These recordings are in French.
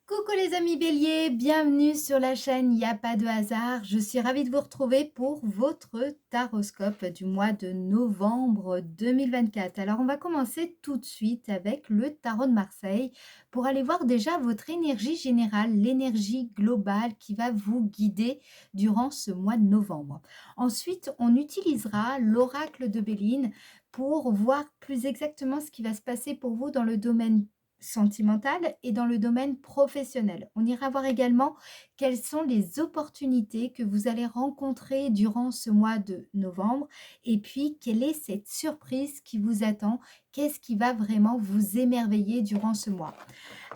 Coucou les amis béliers, bienvenue sur la chaîne Il n'y a pas de hasard. Je suis ravie de vous retrouver pour votre taroscope du mois de novembre 2024. Alors on va commencer tout de suite avec le tarot de Marseille pour aller voir déjà votre énergie générale, l'énergie globale qui va vous guider durant ce mois de novembre. Ensuite, on utilisera l'oracle de Béline pour voir plus exactement ce qui va se passer pour vous dans le domaine sentimentale et dans le domaine professionnel. On ira voir également quelles sont les opportunités que vous allez rencontrer durant ce mois de novembre et puis quelle est cette surprise qui vous attend, qu'est-ce qui va vraiment vous émerveiller durant ce mois.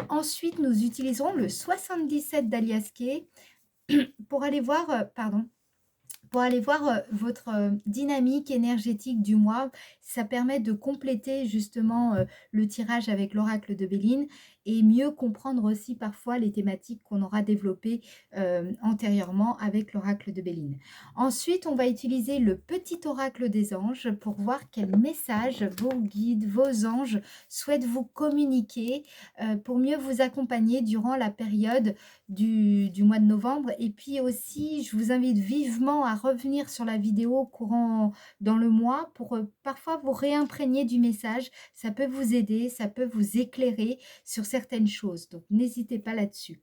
Ensuite, nous utiliserons le 77 d'Alias Kay pour aller voir, votre dynamique énergétique du mois. Ça permet de compléter justement le tirage avec l'oracle de Béline et mieux comprendre aussi parfois les thématiques qu'on aura développées antérieurement avec l'oracle de Béline. Ensuite, on va utiliser le petit oracle des anges pour voir quel message vos guides, vos anges souhaitent vous communiquer pour mieux vous accompagner durant la période du mois de novembre. Et puis aussi, je vous invite vivement à revenir sur la vidéo courant dans le mois pour parfois vous réimprégner du message. Ça peut vous aider, ça peut vous éclairer sur certaines choses. Donc, n'hésitez pas là-dessus.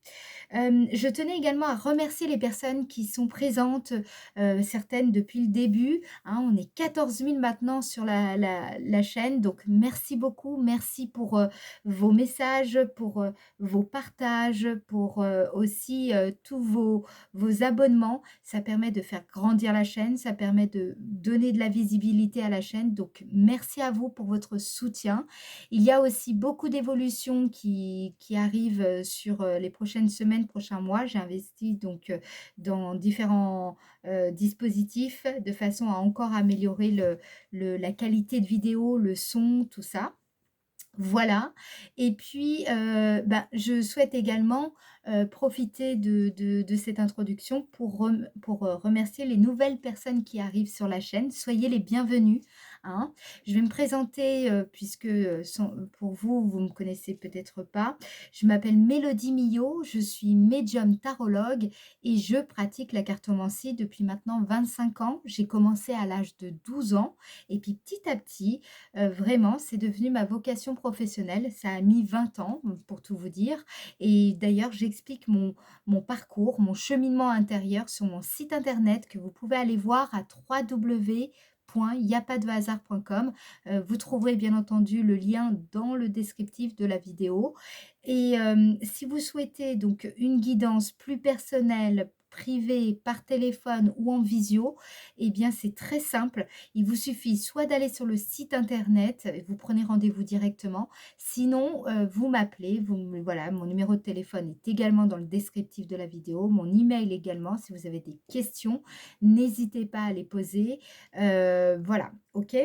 Je tenais également à remercier les personnes qui sont présentes, certaines depuis le début. Hein, on est 14 000 maintenant sur la chaîne. Donc, merci beaucoup. Merci pour vos messages, pour vos partages, pour aussi tous vos abonnements. Ça permet de faire grandir la chaîne, ça permet de donner de la visibilité à la chaîne. Donc, merci à vous pour votre soutien. Il y a aussi beaucoup d'évolutions qui arrivent sur les prochaines semaines, prochains mois. J'ai investi donc dans différents dispositifs de façon à encore améliorer la qualité de vidéo, le son, tout ça. Voilà. Et puis, je souhaite également profiter de cette introduction pour remercier les nouvelles personnes qui arrivent sur la chaîne. Soyez les bienvenus, hein. Je vais me présenter puisque pour vous, vous ne me connaissez peut-être pas. Je m'appelle Mélodie Millot, je suis médium tarologue et je pratique la cartomancie depuis maintenant 25 ans. J'ai commencé à l'âge de 12 ans et puis petit à petit, vraiment, c'est devenu ma vocation professionnelle. Ça a mis 20 ans, pour tout vous dire. Et d'ailleurs, j'explique mon parcours, mon cheminement intérieur sur mon site internet que vous pouvez aller voir à www.yapadehasard.com. Vous trouverez bien entendu le lien dans le descriptif de la vidéo. Et si vous souhaitez donc une guidance plus personnelle, privée, par téléphone ou en visio, eh bien c'est très simple. Il vous suffit soit d'aller sur le site internet, vous prenez rendez-vous directement, sinon vous m'appelez, voilà, mon numéro de téléphone est également dans le descriptif de la vidéo, mon email également, si vous avez des questions, n'hésitez pas à les poser. Voilà, ok.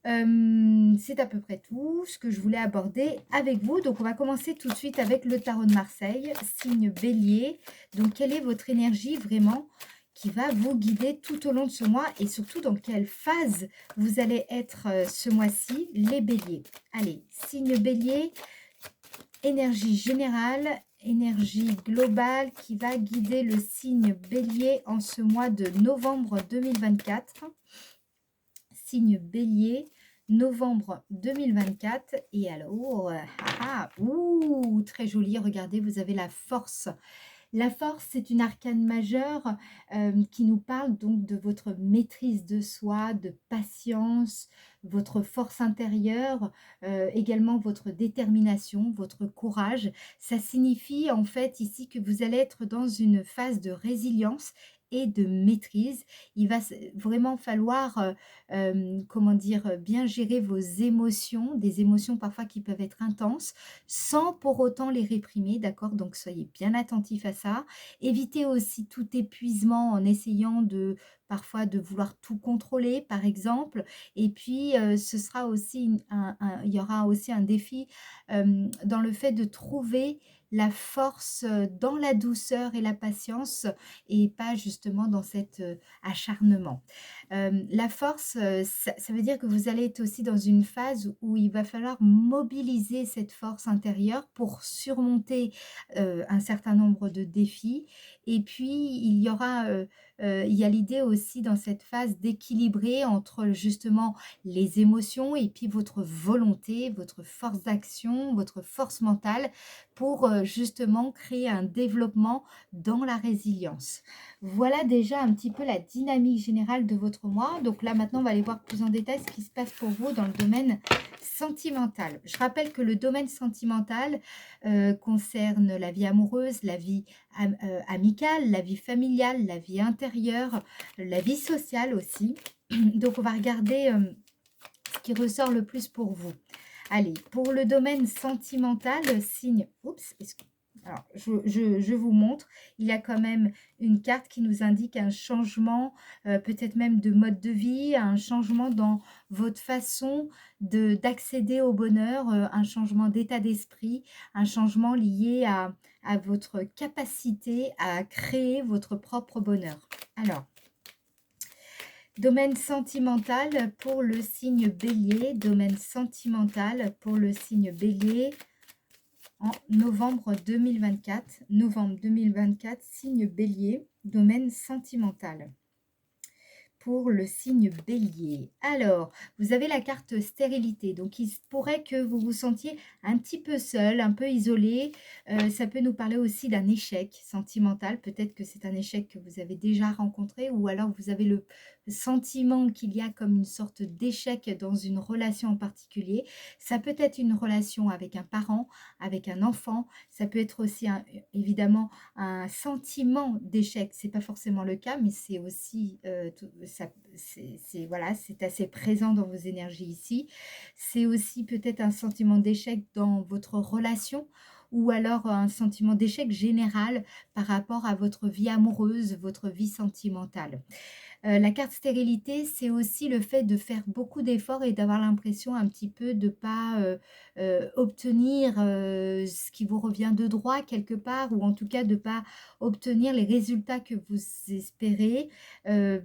C'est à peu près tout ce que je voulais aborder avec vous. Donc, on va commencer tout de suite avec le tarot de Marseille, signe bélier. Donc, quelle est votre énergie vraiment qui va vous guider tout au long de ce mois et surtout dans quelle phase vous allez être ce mois-ci, les béliers. Allez, signe bélier, énergie générale, énergie globale qui va guider le signe bélier en ce mois de novembre 2024. Signe bélier, novembre 2024. Et alors, très joli, regardez, vous avez la force. La force, c'est une arcane majeure qui nous parle donc de votre maîtrise de soi, de patience, votre force intérieure, également votre détermination, votre courage. Ça signifie en fait ici que vous allez être dans une phase de résilience et de maîtrise. Il va vraiment falloir, comment dire, bien gérer vos émotions, des émotions parfois qui peuvent être intenses, sans pour autant les réprimer, d'accord? Donc soyez bien attentifs à ça. Évitez aussi tout épuisement en essayant parfois de vouloir tout contrôler, par exemple. Et puis, ce sera aussi il y aura aussi un défi dans le fait de trouver la force dans la douceur et la patience et pas justement dans cet acharnement. La force, ça veut dire que vous allez être aussi dans une phase où il va falloir mobiliser cette force intérieure pour surmonter un certain nombre de défis. Et puis, il y a l'idée aussi dans cette phase d'équilibrer entre justement les émotions et puis votre volonté, votre force d'action, votre force mentale pour justement créer un développement dans la résilience. Voilà déjà un petit peu la dynamique générale de votre mois. Donc là, maintenant, on va aller voir plus en détail ce qui se passe pour vous dans le domaine sentimental. Je rappelle que le domaine sentimental concerne la vie amoureuse, la vie amicale, la vie familiale, la vie intérieure, la vie sociale aussi. Donc, on va regarder ce qui ressort le plus pour vous. Allez, pour le domaine sentimental, signe... Oups, alors, je vous montre, il y a quand même une carte qui nous indique un changement, peut-être même de mode de vie, un changement dans votre façon d'accéder au bonheur, un changement d'état d'esprit, un changement lié à votre capacité à créer votre propre bonheur. Alors, domaine sentimental pour le signe Bélier, domaine sentimental pour le signe Bélier en novembre 2024. Novembre 2024, signe Bélier, domaine sentimental pour le signe Bélier. Alors, vous avez la carte stérilité, donc il se pourrait que vous vous sentiez un petit peu seul, un peu isolé. Ça peut nous parler aussi d'un échec sentimental. Peut-être que c'est un échec que vous avez déjà rencontré ou alors vous avez le sentiment qu'il y a comme une sorte d'échec dans une relation en particulier. Ça peut être une relation avec un parent, avec un enfant. Ça peut être aussi évidemment un sentiment d'échec. C'est pas forcément le cas, mais c'est aussi voilà, c'est assez présent dans vos énergies ici. C'est aussi peut-être un sentiment d'échec dans votre relation ou alors un sentiment d'échec général par rapport à votre vie amoureuse, votre vie sentimentale. La carte stérilité, c'est aussi le fait de faire beaucoup d'efforts et d'avoir l'impression un petit peu de pas obtenir ce qui vous revient de droit quelque part, ou en tout cas de pas obtenir les résultats que vous espérez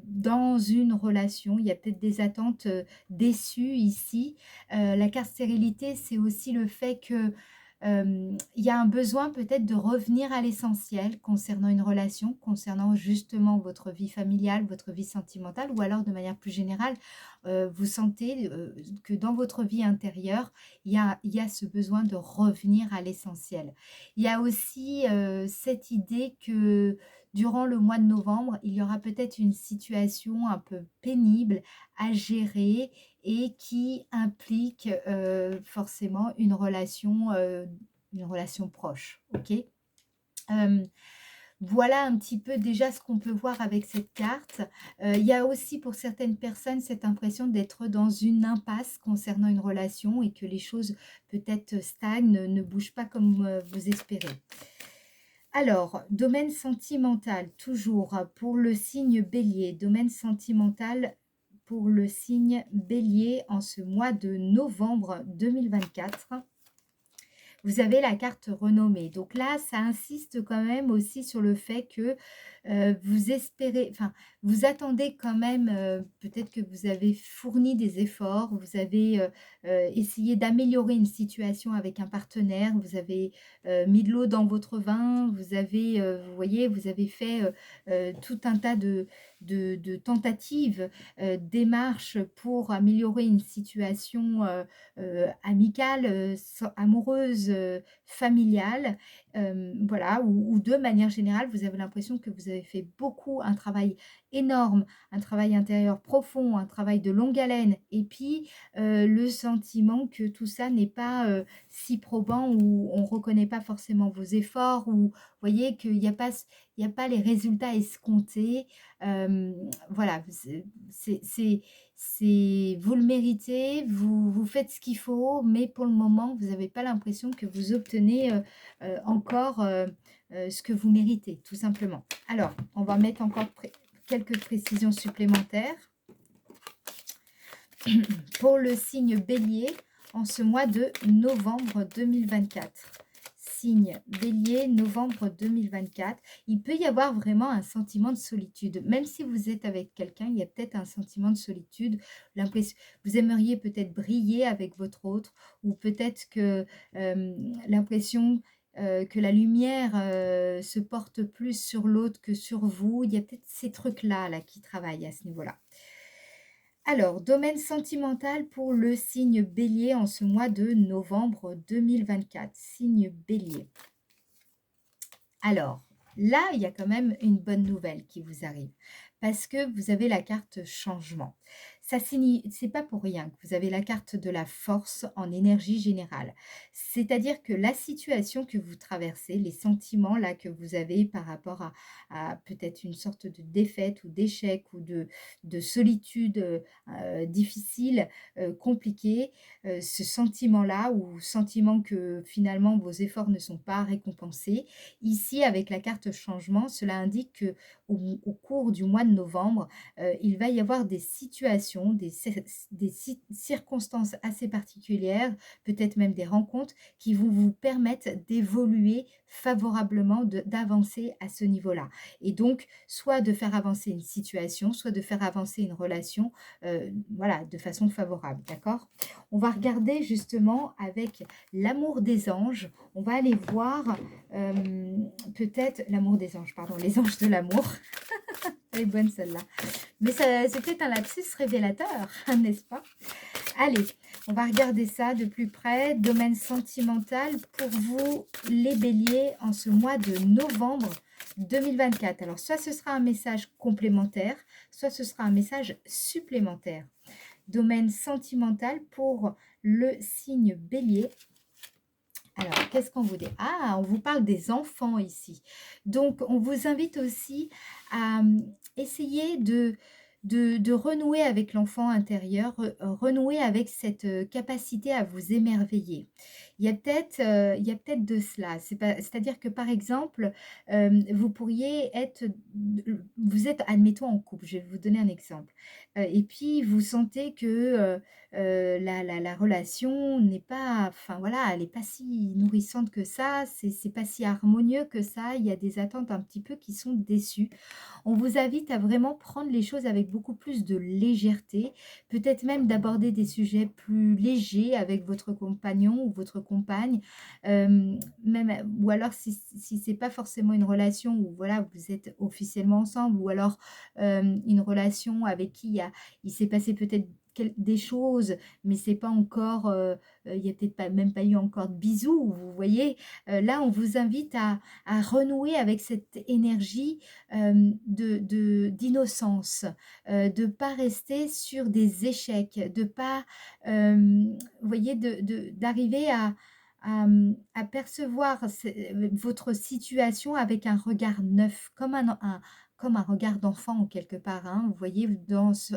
dans une relation. Il y a peut-être des attentes déçues ici. La carte stérilité, c'est aussi le fait que il y a un besoin peut-être de revenir à l'essentiel concernant une relation, concernant justement votre vie familiale, votre vie sentimentale, ou alors de manière plus générale, vous sentez que dans votre vie intérieure, il y a ce besoin de revenir à l'essentiel. Il y a aussi cette idée que durant le mois de novembre, il y aura peut-être une situation un peu pénible à gérer et qui implique forcément une relation proche. Ok. Euh, voilà un petit peu déjà ce qu'on peut voir avec cette carte. Il y a aussi pour certaines personnes cette impression d'être dans une impasse concernant une relation et que les choses peut-être stagnent, ne bougent pas comme vous espérez. Alors, domaine sentimental, toujours pour le signe Bélier, domaine sentimental pour le signe Bélier en ce mois de novembre 2024. Vous avez la carte renommée. Donc là, ça insiste quand même aussi sur le fait que vous espérez, enfin, vous attendez quand même, peut-être que vous avez fourni des efforts, vous avez essayé d'améliorer une situation avec un partenaire, vous avez mis de l'eau dans votre vin, vous avez, vous voyez, vous avez fait tout un tas de tentatives, démarches pour améliorer une situation amicale, amoureuse, familiale, voilà, ou de manière générale, vous avez l'impression que vous avez fait beaucoup, un travail énorme, un travail intérieur profond, un travail de longue haleine, et puis le sentiment que tout ça n'est pas si probant, ou on ne reconnaît pas forcément vos efforts, ou vous voyez qu'il n'y a pas, il y a pas les résultats escomptés. Voilà, vous le méritez, vous faites ce qu'il faut, mais pour le moment, vous n'avez pas l'impression que vous obtenez encore ce que vous méritez, tout simplement. Alors, on va mettre encore quelques précisions supplémentaires. Pour le signe Bélier, en ce mois de novembre 2024. signe Bélier, novembre 2024, il peut y avoir vraiment un sentiment de solitude. Même si vous êtes avec quelqu'un, il y a peut-être un sentiment de solitude. L'impression, vous aimeriez peut-être briller avec votre autre, ou peut-être que l'impression que la lumière se porte plus sur l'autre que sur vous. Il y a peut-être ces trucs-là là, qui travaillent à ce niveau-là. Alors, domaine sentimental pour le signe Bélier en ce mois de novembre 2024. Signe Bélier. Alors, là, il y a quand même une bonne nouvelle qui vous arrive parce que vous avez la carte changement. Ça signifie, c'est pas pour rien que vous avez la carte de la force en énergie générale. C'est-à-dire que la situation que vous traversez, les sentiments là que vous avez par rapport à peut-être une sorte de défaite ou d'échec ou de solitude difficile, compliquée, ce sentiment-là ou sentiment que finalement vos efforts ne sont pas récompensés. Ici, avec la carte changement, cela indique que au cours du mois de novembre, il va y avoir des situations, des circonstances assez particulières, peut-être même des rencontres qui vont vous permettre d'évoluer favorablement, d'avancer à ce niveau-là. Et donc, soit de faire avancer une situation, soit de faire avancer une relation, voilà, de façon favorable, d'accord? On va regarder justement avec l'amour des anges, on va aller voir peut-être l'amour des anges, pardon, les anges de l'amour. Elle est bonne celle-là. Mais c'est peut-être un lapsus révélateur, n'est-ce pas? Allez, on va regarder ça de plus près. Domaine sentimental pour vous, les béliers, en ce mois de novembre 2024. Alors, soit ce sera un message complémentaire, soit ce sera un message supplémentaire. Domaine sentimental pour le signe bélier. Alors, qu'est-ce qu'on vous dit? Ah, on vous parle des enfants ici. Donc, on vous invite aussi à essayer de renouer avec l'enfant intérieur, renouer avec cette capacité à vous émerveiller. Il y a peut-être de cela. C'est-à-dire que, par exemple, vous pourriez être, vous êtes, admettons, en couple. Je vais vous donner un exemple. Et puis, vous sentez que la relation n'est pas, enfin voilà, elle n'est pas si nourrissante que ça, c'est pas si harmonieux que ça, il y a des attentes un petit peu qui sont déçues. On vous invite à vraiment prendre les choses avec beaucoup plus de légèreté, peut-être même d'aborder des sujets plus légers avec votre compagnon ou votre compagne, même, ou alors si c'est pas forcément une relation où voilà, vous êtes officiellement ensemble, ou alors une relation avec qui il s'est passé peut-être des choses, mais c'est pas encore, il y a peut-être pas, même pas eu encore de bisous, vous voyez. Là, on vous invite à renouer avec cette énergie d'innocence, de pas rester sur des échecs, de pas, vous voyez, d'arriver à percevoir votre situation avec un regard neuf, comme un regard d'enfant quelque part, hein, vous voyez,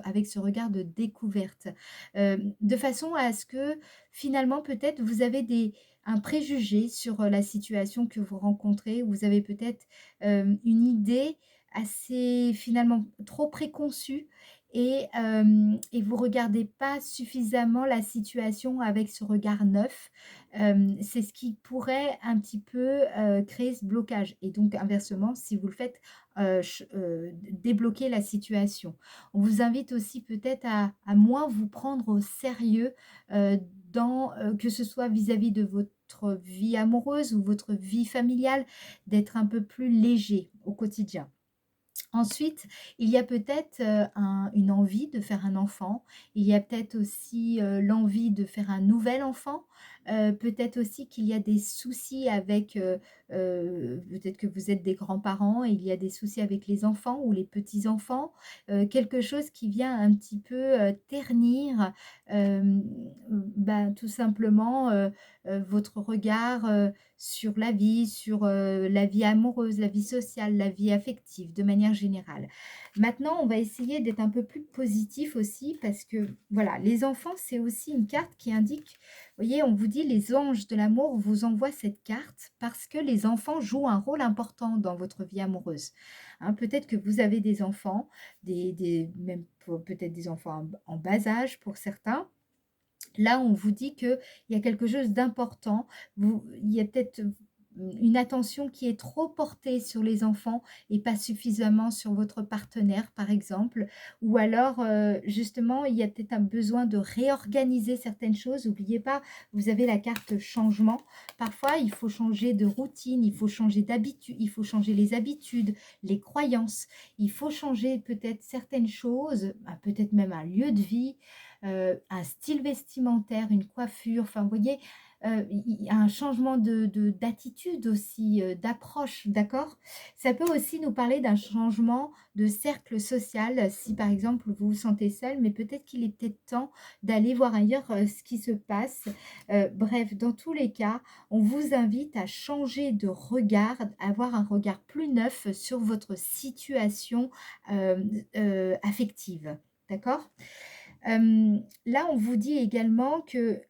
avec ce regard de découverte, de façon à ce que finalement peut-être vous avez un préjugé sur la situation que vous rencontrez, vous avez peut-être une idée assez finalement trop préconçue, et vous regardez pas suffisamment la situation avec ce regard neuf. C'est ce qui pourrait un petit peu créer ce blocage, et donc inversement, si vous le faites, débloquer la situation. On vous invite aussi peut-être à moins vous prendre au sérieux, que ce soit vis-à-vis de votre vie amoureuse ou votre vie familiale, d'être un peu plus léger au quotidien. Ensuite, il y a peut-être une envie de faire un enfant. Il y a peut-être aussi l'envie de faire un nouvel enfant. Peut-être aussi qu'il y a des soucis avec, peut-être que vous êtes des grands-parents et il y a des soucis avec les enfants ou les petits-enfants. Quelque chose qui vient un petit peu ternir, euh, ben, tout simplement, votre regard sur la vie amoureuse, la vie sociale, la vie affective, de manière générale. Maintenant, on va essayer d'être un peu plus positif aussi, parce que voilà, les enfants, c'est aussi une carte qui indique, vous voyez, on vous dit les anges de l'amour vous envoient cette carte parce que les enfants jouent un rôle important dans votre vie amoureuse. Hein, peut-être que vous avez des enfants, même peut-être des enfants en bas âge pour certains. Là, on vous dit qu'il y a quelque chose d'important. Il y a peut-être une attention qui est trop portée sur les enfants et pas suffisamment sur votre partenaire, par exemple. Ou alors, justement, il y a peut-être un besoin de réorganiser certaines choses. N'oubliez pas, vous avez la carte changement. Parfois, il faut changer de routine, il faut changer d'habitude, il faut changer les habitudes, les croyances. Il faut changer peut-être certaines choses, peut-être même un lieu de vie, un style vestimentaire, une coiffure. Enfin, vous voyez, il y a un changement d'attitude aussi, d'approche, d'accord? Ça peut aussi nous parler d'un changement de cercle social, si par exemple vous vous sentez seul, mais peut-être qu'il est peut-être temps d'aller voir ailleurs ce qui se passe. Bref, dans tous les cas, on vous invite à changer de regard, à avoir un regard plus neuf sur votre situation affective. D'accord? Là, on vous dit également que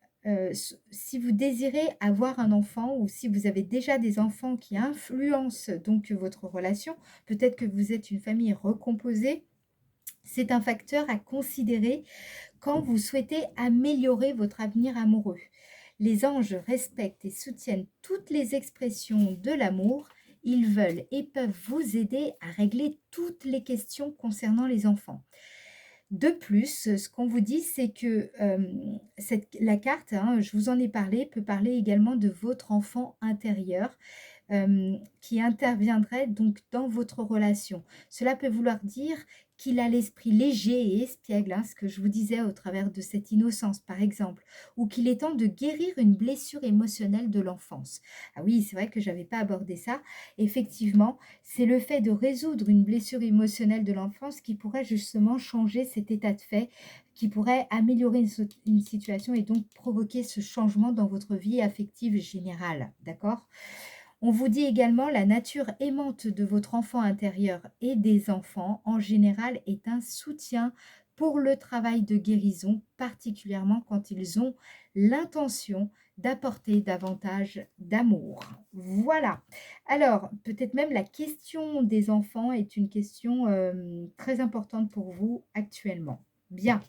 si vous désirez avoir un enfant ou si vous avez déjà des enfants qui influencent donc votre relation, peut-être que vous êtes une famille recomposée, c'est un facteur à considérer quand vous souhaitez améliorer votre avenir amoureux. Les anges respectent et soutiennent toutes les expressions de l'amour. Ils veulent et peuvent vous aider à régler toutes les questions concernant les enfants. De plus, ce qu'on vous dit, c'est que la carte, hein, je vous en ai parlé, peut parler également de votre enfant intérieur qui interviendrait donc dans votre relation. Cela peut vouloir dire qu'il a l'esprit léger et espiègle, hein, ce que je vous disais au travers de cette innocence par exemple, ou qu'il est temps de guérir une blessure émotionnelle de l'enfance. Ah oui, c'est vrai que je n'avais pas abordé ça. Effectivement, c'est le fait de résoudre une blessure émotionnelle de l'enfance qui pourrait justement changer cet état de fait, qui pourrait améliorer une situation et donc provoquer ce changement dans votre vie affective générale. D'accord? On vous dit également la nature aimante de votre enfant intérieur et des enfants en général est un soutien pour le travail de guérison, particulièrement quand ils ont l'intention d'apporter davantage d'amour. Voilà. Alors, peut-être même la question des enfants est une question très importante pour vous actuellement. Bien.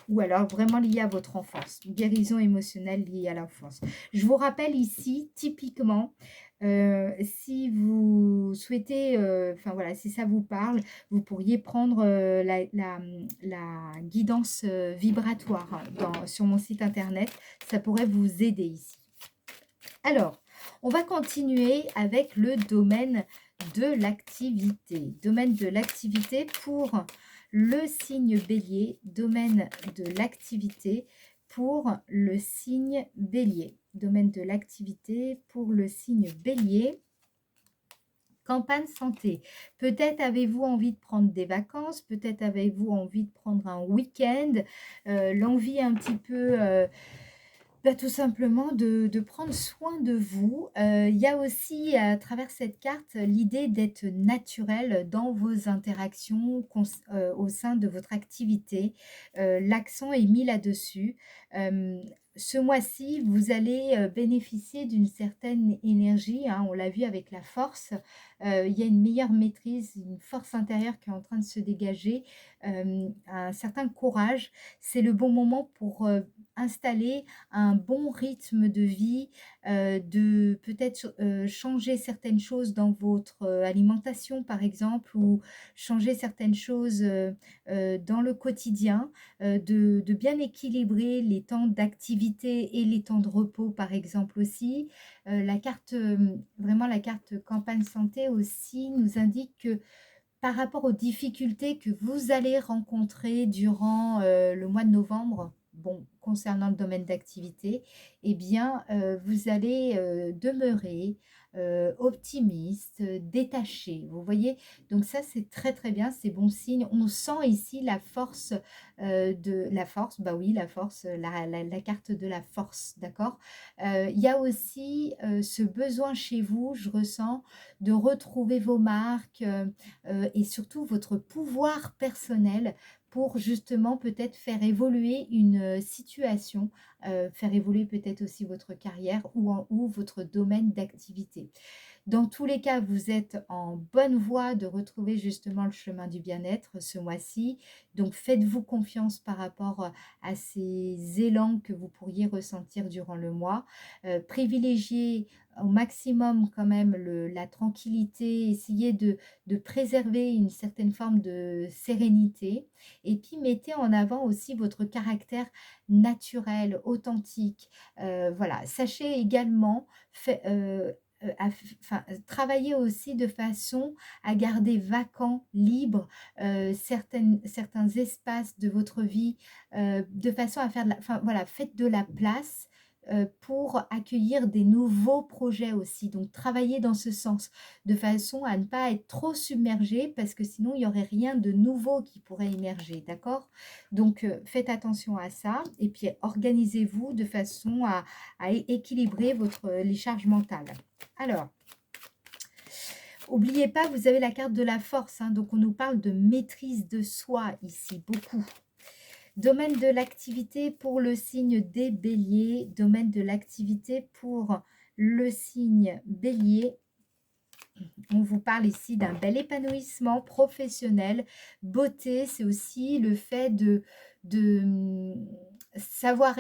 Ou alors vraiment liée à votre enfance. Guérison émotionnelle liée à l'enfance. Je vous rappelle ici, typiquement, si vous souhaitez, enfin voilà, si ça vous parle, vous pourriez prendre, la guidance, vibratoire sur mon site internet. Ça pourrait vous aider ici. Alors, on va continuer avec le domaine de l'activité. Domaine de l'activité pour le signe Bélier. Domaine de l'activité pour le signe Bélier. Domaine de l'activité pour le signe Bélier. Campagne santé. Peut-être avez-vous envie de prendre des vacances, peut-être avez-vous envie de prendre un week-end, l'envie un petit peu, tout simplement de prendre soin de vous. Il y a aussi à travers cette carte l'idée d'être naturel dans vos interactions au sein de votre activité. L'accent est mis là-dessus. Hem, Ce mois-ci, vous allez, bénéficier d'une certaine énergie, hein, on l'a vu avec la force. Il y a une meilleure maîtrise, une force intérieure qui est en train de se dégager, un certain courage. C'est le bon moment pour, installer un bon rythme de vie, de peut-être, changer certaines choses dans votre, alimentation par exemple ou changer certaines choses, dans le quotidien, de bien équilibrer les temps d'activité et les temps de repos par exemple aussi. La carte, vraiment la carte campagne santé aussi nous indique que par rapport aux difficultés que vous allez rencontrer durant, le mois de novembre, bon, concernant le domaine d'activité, eh bien, vous allez, demeurer, optimiste, détaché. Vous voyez? Donc ça, c'est très, très bien, c'est bon signe. On sent ici la force, de la force, bah oui, la force, la carte de la force, d'accord? Il y a aussi, ce besoin chez vous, je ressens, de retrouver vos marques, et surtout votre pouvoir personnel pour justement peut-être faire évoluer une situation, faire évoluer peut-être aussi votre carrière ou votre domaine d'activité. Dans tous les cas, vous êtes en bonne voie de retrouver justement le chemin du bien-être ce mois-ci. Donc, faites-vous confiance par rapport à ces élans que vous pourriez ressentir durant le mois. Privilégiez au maximum quand même la tranquillité, essayez de préserver une certaine forme de sérénité. Et puis, mettez en avant aussi votre caractère naturel, authentique. Voilà, sachez également travailler aussi de façon à garder vacants, libres certains espaces de votre vie, de façon à faire voilà, faites de la place pour accueillir des nouveaux projets aussi. Donc, travaillez dans ce sens, de façon à ne pas être trop submergé, parce que sinon, il n'y aurait rien de nouveau qui pourrait émerger, d'accord? Donc, faites attention à ça, et puis organisez-vous de façon à équilibrer les charges mentales. Alors, n'oubliez pas, vous avez la carte de la force, hein, donc on nous parle de maîtrise de soi ici, beaucoup. Domaine de l'activité pour le signe des béliers, domaine de l'activité pour le signe bélier. On vous parle ici d'un bel épanouissement professionnel. Beauté, c'est aussi le fait de savoir,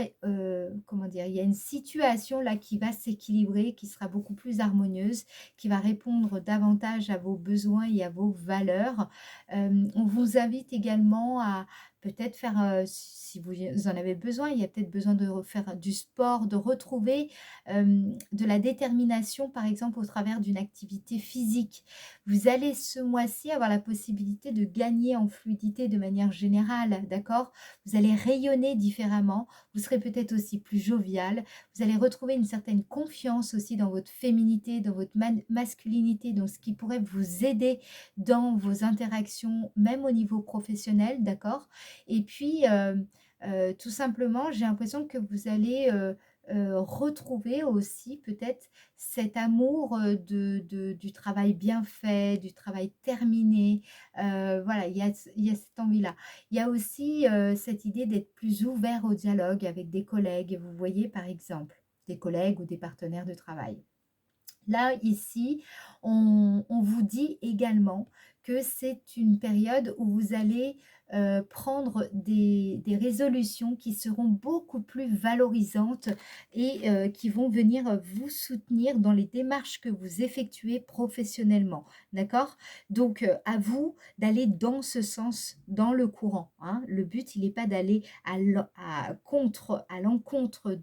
comment dire, il y a une situation là qui va s'équilibrer, qui sera beaucoup plus harmonieuse, qui va répondre davantage à vos besoins et à vos valeurs. On vous invite également à peut-être faire, si vous en avez besoin, il y a peut-être besoin de faire du sport, de retrouver de la détermination, par exemple, au travers d'une activité physique. Vous allez ce mois-ci avoir la possibilité de gagner en fluidité de manière générale, d'accord? Vous allez rayonner différemment, vous serez peut-être aussi plus jovial, vous allez retrouver une certaine confiance aussi dans votre féminité, dans votre masculinité, dans ce qui pourrait vous aider dans vos interactions, même au niveau professionnel, d'accord? Et puis, tout simplement, j'ai l'impression que vous allez retrouver aussi peut-être cet amour du travail bien fait, du travail terminé. Voilà, il y a cette envie-là. Il y a aussi cette idée d'être plus ouvert au dialogue avec des collègues, vous voyez par exemple, des collègues ou des partenaires de travail. Là, ici, on vous dit également que c'est une période où vous allez prendre des résolutions qui seront beaucoup plus valorisantes et qui vont venir vous soutenir dans les démarches que vous effectuez professionnellement. D'accord? Donc, à vous d'aller dans ce sens, dans le courant, hein. Le but, il n'est pas d'aller à l'encontre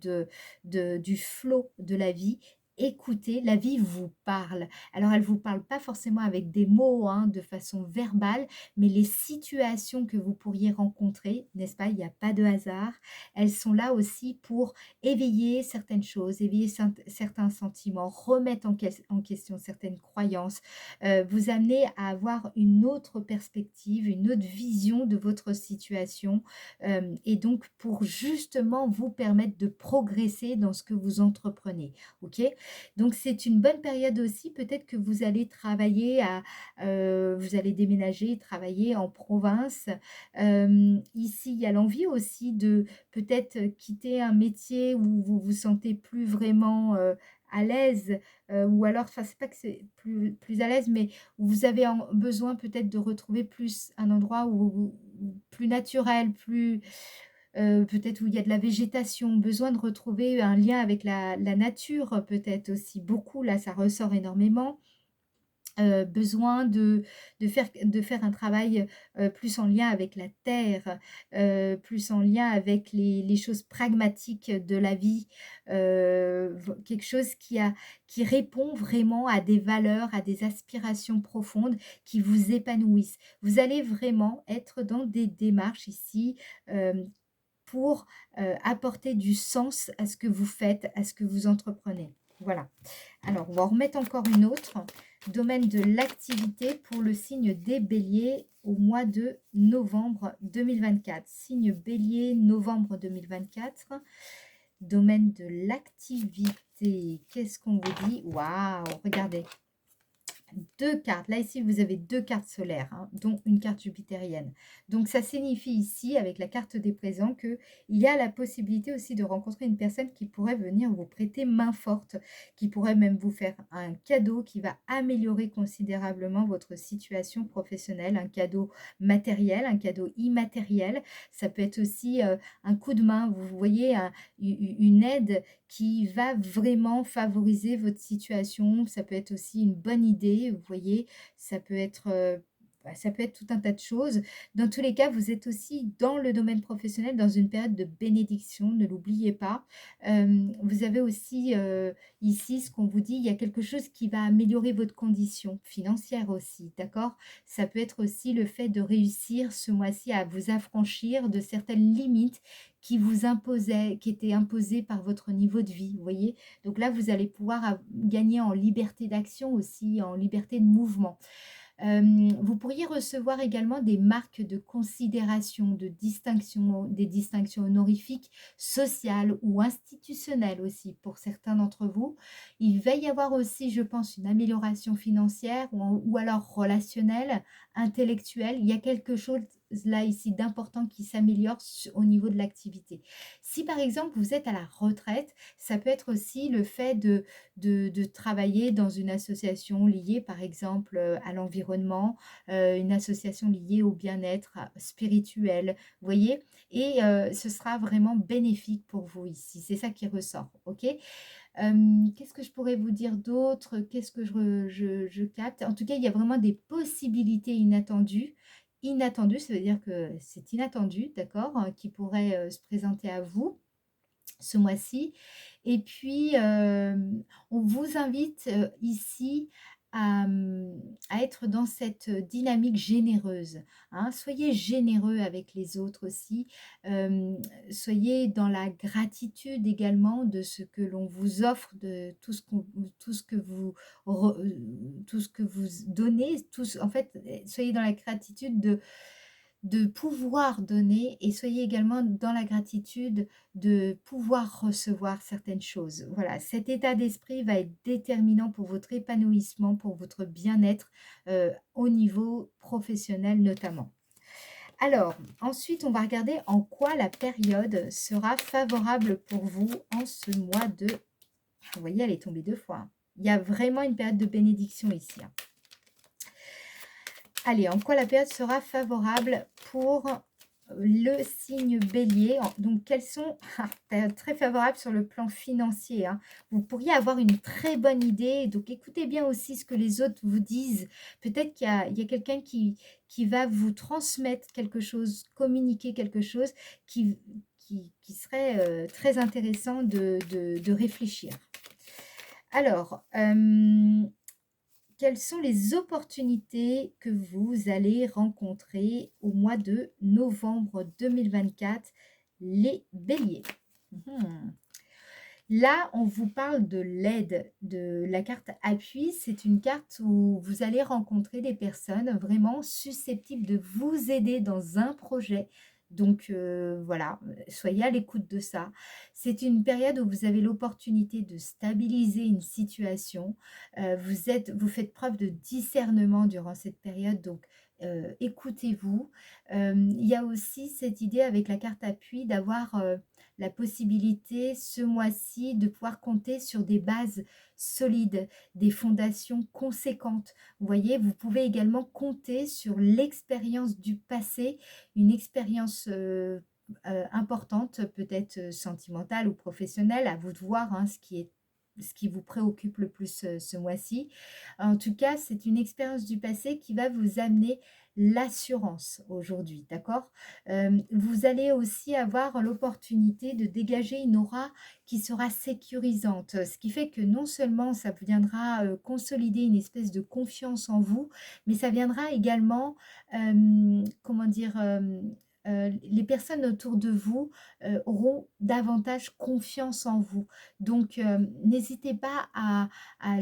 du flot de la vie. Écoutez, la vie vous parle. Alors, elle ne vous parle pas forcément avec des mots, hein, de façon verbale, mais les situations que vous pourriez rencontrer, n'est-ce pas, il n'y a pas de hasard. Elles sont là aussi pour éveiller certaines choses, éveiller certains sentiments, remettre en question certaines croyances, vous amener à avoir une autre perspective, une autre vision de votre situation, et donc pour justement vous permettre de progresser dans ce que vous entreprenez. Ok? Donc c'est une bonne période aussi, peut-être que vous allez travailler vous allez déménager, travailler en province. Ici, il y a l'envie aussi de peut-être quitter un métier où vous vous sentez plus vraiment à l'aise, ou alors, enfin, c'est pas que c'est plus à l'aise, mais où vous avez besoin peut-être de retrouver plus un endroit plus naturel, plus peut-être où il y a de la végétation, besoin de retrouver un lien avec la nature peut-être aussi beaucoup, là ça ressort énormément. Besoin de faire un travail plus en lien avec la terre, plus en lien avec les choses pragmatiques de la vie, quelque chose qui répond vraiment à des valeurs, à des aspirations profondes qui vous épanouissent. Vous allez vraiment être dans des démarches ici pour apporter du sens à ce que vous faites, à ce que vous entreprenez. Voilà. Alors, on va en remettre encore une autre. Domaine de l'activité pour le signe des béliers au mois de novembre 2024. Signe bélier, novembre 2024. Domaine de l'activité. Qu'est-ce qu'on vous dit? Waouh, regardez. 2 cartes. Là, ici, vous avez 2 cartes solaires, hein, dont une carte jupitérienne. Donc ça signifie ici, avec la carte des présents, qu'il y a la possibilité aussi de rencontrer une personne qui pourrait venir vous prêter main forte, qui pourrait même vous faire un cadeau qui va améliorer considérablement votre situation professionnelle, un cadeau matériel, un cadeau immatériel. Ça peut être aussi, un coup de main, vous voyez, une aide qui va vraiment favoriser votre situation. Ça peut être aussi une bonne idée, vous voyez, ça peut être, ça peut être tout un tas de choses. Dans tous les cas, vous êtes aussi dans le domaine professionnel, dans une période de bénédiction, ne l'oubliez pas. Vous avez aussi, ici, ce qu'on vous dit, il y a quelque chose qui va améliorer votre condition financière aussi, d'accord? Ça peut être aussi le fait de réussir ce mois-ci à vous affranchir de certaines limites qui vous imposaient, qui étaient imposées par votre niveau de vie, vous voyez? Donc là, vous allez pouvoir gagner en liberté d'action aussi, en liberté de mouvement. Vous pourriez recevoir également des marques de considération, de distinction, des distinctions honorifiques sociales ou institutionnelles aussi pour certains d'entre vous. Il va y avoir aussi, je pense, une amélioration financière ou alors relationnelle, intellectuelle. Il y a quelque chose là ici d'important qui s'améliore au niveau de l'activité. Si par exemple vous êtes à la retraite, ça peut être aussi le fait de travailler dans une association liée, par exemple, à l'environnement, une association liée au bien-être spirituel, vous voyez? Et ce sera vraiment bénéfique pour vous ici. C'est ça qui ressort, OK? Qu'est-ce que je pourrais vous dire d'autre? Qu'est-ce que je capte? En tout cas, il y a vraiment des possibilités inattendues. Inattendues, ça veut dire que c'est inattendu, d'accord? Qui pourraient, se présenter à vous ce mois-ci. Et puis, on vous invite, ici à être dans cette dynamique généreuse, hein. Soyez généreux avec les autres aussi, soyez dans la gratitude également de ce que l'on vous offre, de tout ce que vous tout ce que vous donnez, en fait, soyez dans la gratitude de pouvoir donner et soyez également dans la gratitude de pouvoir recevoir certaines choses. Voilà, cet état d'esprit va être déterminant pour votre épanouissement, pour votre bien-être au niveau professionnel notamment. Alors, ensuite, on va regarder en quoi la période sera favorable pour vous en ce mois de... Vous voyez, elle est tombée 2 fois, hein. Il y a vraiment une période de bénédiction ici, hein. Allez, en quoi la période sera favorable pour le signe bélier? Donc, quels sont... période très favorable sur le plan financier, hein. Vous pourriez avoir une très bonne idée. Donc, écoutez bien aussi ce que les autres vous disent. Peut-être qu'il y a quelqu'un qui va vous transmettre quelque chose, communiquer quelque chose qui serait très intéressant de réfléchir. Alors, quelles sont les opportunités que vous allez rencontrer au mois de novembre 2024, les béliers? Mhm. Là, on vous parle de l'aide, de la carte appui. C'est une carte où vous allez rencontrer des personnes vraiment susceptibles de vous aider dans un projet. Donc voilà, soyez à l'écoute de ça. C'est une période où vous avez l'opportunité de stabiliser une situation. Vous faites preuve de discernement durant cette période, donc écoutez-vous. Il y a aussi cette idée avec la carte appui d'avoir la possibilité ce mois-ci de pouvoir compter sur des bases solides, des fondations conséquentes. Vous voyez, vous pouvez également compter sur l'expérience du passé, une expérience importante, peut-être sentimentale ou professionnelle, à vous de voir hein, ce qui vous préoccupe le plus ce mois-ci. En tout cas, c'est une expérience du passé qui va vous amener l'assurance aujourd'hui, d'accord? Vous allez aussi avoir l'opportunité de dégager une aura qui sera sécurisante, ce qui fait que non seulement ça viendra consolider une espèce de confiance en vous, mais ça viendra également, comment dire, les personnes autour de vous auront davantage confiance en vous. Donc, n'hésitez pas à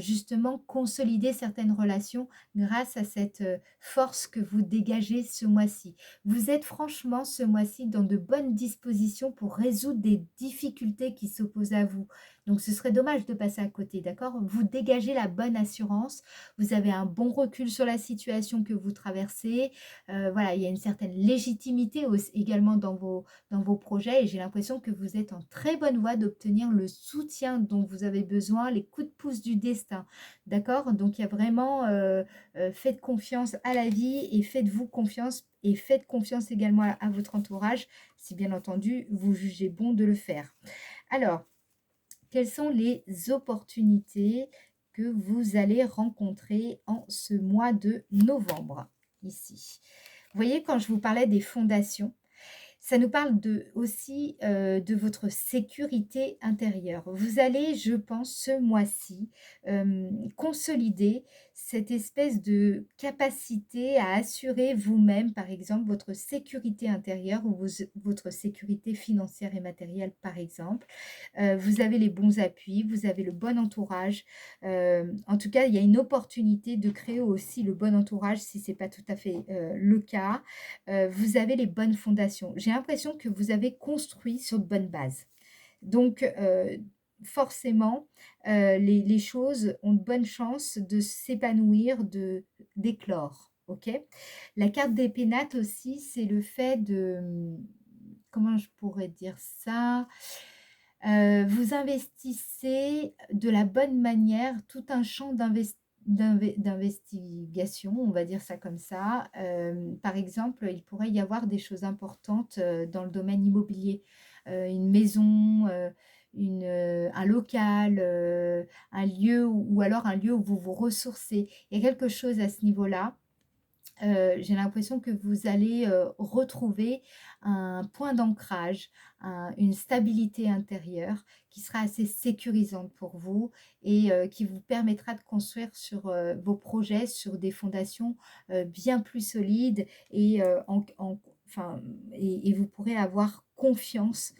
justement consolider certaines relations grâce à cette force que vous dégagez ce mois-ci. Vous êtes franchement ce mois-ci dans de bonnes dispositions pour résoudre des difficultés qui s'opposent à vous. Donc ce serait dommage de passer à côté, d'accord? Vous dégagez la bonne assurance, vous avez un bon recul sur la situation que vous traversez. Voilà, il y a une certaine légitimité également dans vos projets et j'ai l'impression que vous êtes en très bonne voie d'obtenir le soutien dont vous avez besoin, les coups de pouce du destin, d'accord? Donc il y a vraiment, faites confiance à la vie et faites-vous confiance et faites confiance également à votre entourage, si bien entendu vous jugez bon de le faire. Alors, quelles sont les opportunités que vous allez rencontrer en ce mois de novembre, ici? Vous voyez, quand je vous parlais des fondations, ça nous parle aussi de votre sécurité intérieure. Vous allez, je pense, ce mois-ci, consolider cette espèce de capacité à assurer vous-même, par exemple, votre sécurité intérieure ou votre sécurité financière et matérielle, par exemple. Vous avez les bons appuis, vous avez le bon entourage. En tout cas, il y a une opportunité de créer aussi le bon entourage si ce n'est pas tout à fait le cas. Vous avez les bonnes fondations. J'ai l'impression que vous avez construit sur de bonnes bases. Donc, forcément, les choses ont de bonnes chances de s'épanouir, d'éclore. Ok. La carte des pénates aussi, c'est le fait de... Comment je pourrais dire ça? Vous investissez de la bonne manière tout un champ d'investigation, on va dire ça comme ça. Par exemple, il pourrait y avoir des choses importantes dans le domaine immobilier, une maison, un local, un lieu ou alors un lieu où vous vous ressourcez. Il y a quelque chose à ce niveau-là. J'ai l'impression que vous allez retrouver un point d'ancrage, une stabilité intérieure qui sera assez sécurisante pour vous et qui vous permettra de construire sur vos projets, sur des fondations bien plus solides et, enfin, et vous pourrez avoir confiance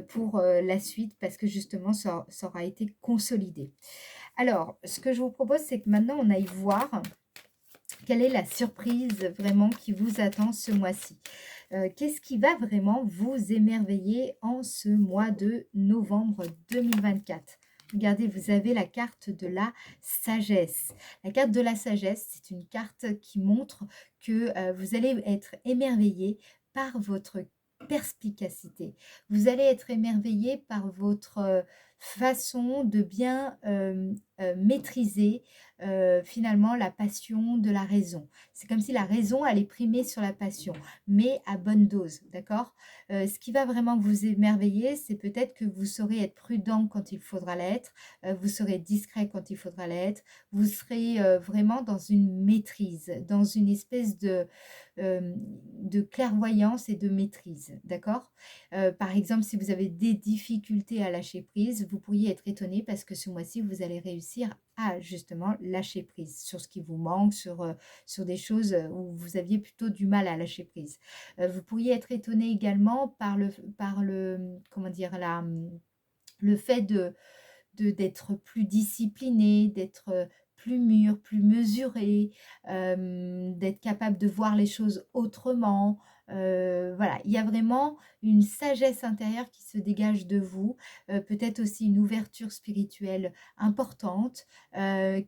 pour la suite parce que justement ça aura été consolidé. Alors, ce que je vous propose, c'est que maintenant on aille voir quelle est la surprise vraiment qui vous attend ce mois-ci? Qu'est-ce qui va vraiment vous émerveiller en ce mois de novembre 2024? Regardez, vous avez la carte de la sagesse. La carte de la sagesse, c'est une carte qui montre que vous allez être émerveillé par votre perspicacité. Vous allez être émerveillé par votre façon de bien maîtriser finalement la passion de la raison. C'est comme si la raison allait primer sur la passion, mais à bonne dose, d'accord? Ce qui va vraiment vous émerveiller, c'est peut-être que vous saurez être prudent quand il faudra l'être, vous serez discret quand il faudra l'être, vous serez vraiment dans une maîtrise, dans une espèce de clairvoyance et de maîtrise, d'accord? Par exemple, si vous avez des difficultés à lâcher prise, vous pourriez être étonné parce que ce mois-ci, vous allez réussir à justement lâcher prise sur ce qui vous manque, sur des choses où vous aviez plutôt du mal à lâcher prise. Vous pourriez être étonné également par le comment dire, le fait d'être plus discipliné, d'être plus mûr, plus mesuré, d'être capable de voir les choses autrement. Voilà, il y a vraiment une sagesse intérieure qui se dégage de vous, peut-être aussi une ouverture spirituelle importante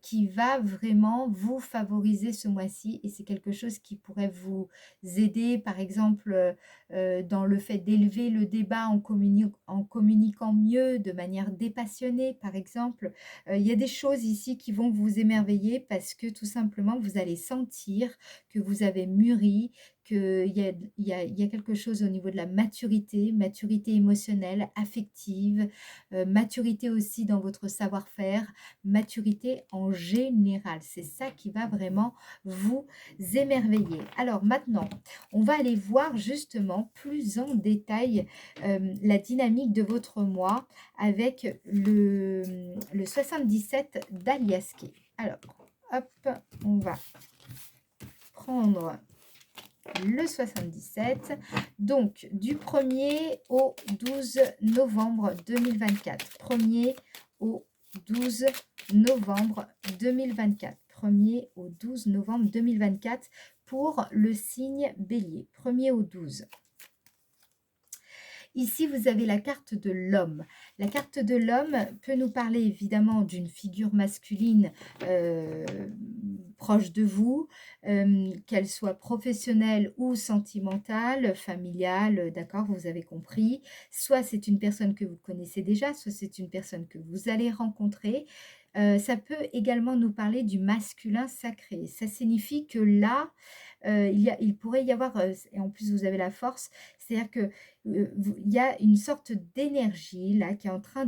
qui va vraiment vous favoriser ce mois-ci et c'est quelque chose qui pourrait vous aider, par exemple, dans le fait d'élever le débat en communiquant mieux, de manière dépassionnée, par exemple. Il y a des choses ici qui vont vous émerveiller parce que tout simplement, vous allez sentir que vous avez mûri, qu'il y a quelque chose au niveau de la maturité, maturité émotionnelle, affective, maturité aussi dans votre savoir-faire, maturité en général. C'est ça qui va vraiment vous émerveiller. Alors maintenant, on va aller voir justement plus en détail la dynamique de votre mois avec le 77 d'Aliaské. Alors, hop, on va prendre le 77. Donc, du 1er au 12 novembre 2024. 1er au 12 novembre 2024. 1er au 12 novembre 2024 pour le signe Bélier. 1er au 12. Ici, vous avez la carte de l'homme. La carte de l'homme peut nous parler évidemment d'une figure masculine euh, proche de vous, qu'elle soit professionnelle ou sentimentale, familiale, d'accord, vous avez compris. Soit c'est une personne que vous connaissez déjà, soit c'est une personne que vous allez rencontrer. Ça peut également nous parler du masculin sacré. Ça signifie que là, il pourrait y avoir, et en plus vous avez la force, c'est-à-dire que il y a une sorte d'énergie là qui est en train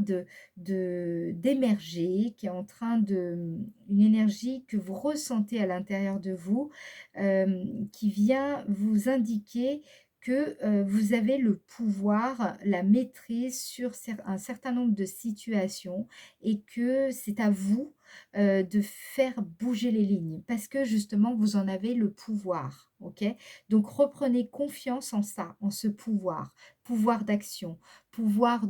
d'émerger, qui est en train une énergie que vous ressentez à l'intérieur de vous, qui vient vous indiquer que vous avez le pouvoir, la maîtrise sur un certain nombre de situations et que c'est à vous de faire bouger les lignes parce que justement vous en avez le pouvoir, ok? Donc reprenez confiance en ça, en ce pouvoir, pouvoir d'action, pouvoir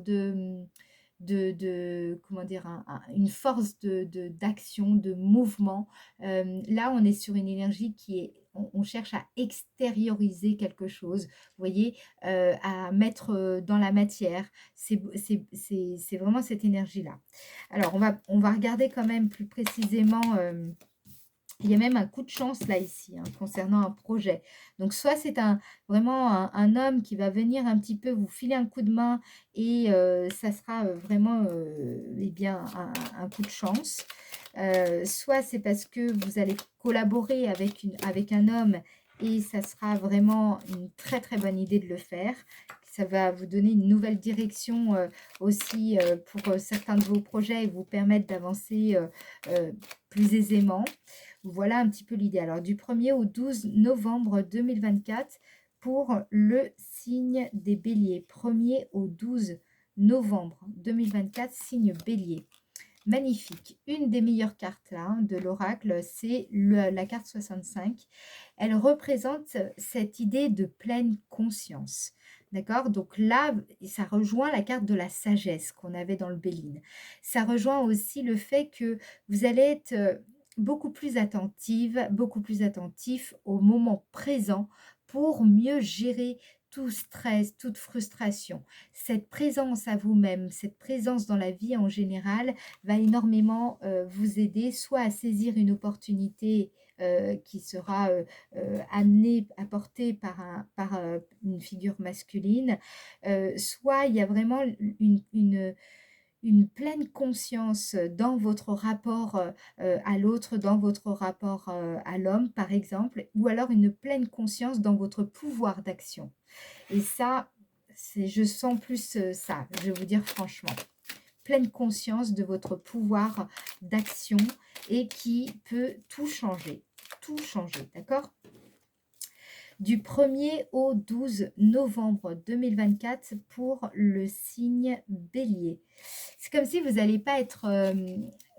comment dire, une force d'action, de mouvement. Là, on est sur une énergie qui est, on cherche à extérioriser quelque chose, vous voyez, à mettre dans la matière. C'est vraiment cette énergie-là. Alors, on va regarder quand même plus précisément. Il y a même un coup de chance là ici, hein, concernant un projet. Donc soit c'est vraiment un homme qui va venir un petit peu vous filer un coup de main et ça sera vraiment eh bien, un coup de chance. Soit c'est parce que vous allez collaborer avec un homme et ça sera vraiment une très très bonne idée de le faire. Ça va vous donner une nouvelle direction aussi pour certains de vos projets et vous permettre d'avancer plus aisément. Voilà un petit peu l'idée. Alors, du 1er au 12 novembre 2024 pour le signe des béliers. 1er au 12 novembre 2024, signe bélier. Magnifique. Une des meilleures cartes là, hein, de l'oracle, c'est la carte 65. Elle représente cette idée de pleine conscience. D'accord? Donc là, ça rejoint la carte de la sagesse qu'on avait dans le Béline. Ça rejoint aussi le fait que vous allez être beaucoup plus attentive, beaucoup plus attentif au moment présent pour mieux gérer tout stress, toute frustration. Cette présence à vous-même, cette présence dans la vie en général va énormément vous aider soit à saisir une opportunité qui sera amenée, apportée par une figure masculine, soit il y a vraiment une pleine conscience dans votre rapport à l'autre, dans votre rapport à l'homme, par exemple, ou alors une pleine conscience dans votre pouvoir d'action. Et ça, je sens plus ça, je vais vous dire franchement. Pleine conscience de votre pouvoir d'action et qui peut tout changer, d'accord? Du 1er au 12 novembre 2024 pour le signe bélier. C'est comme si vous n'allez pas être,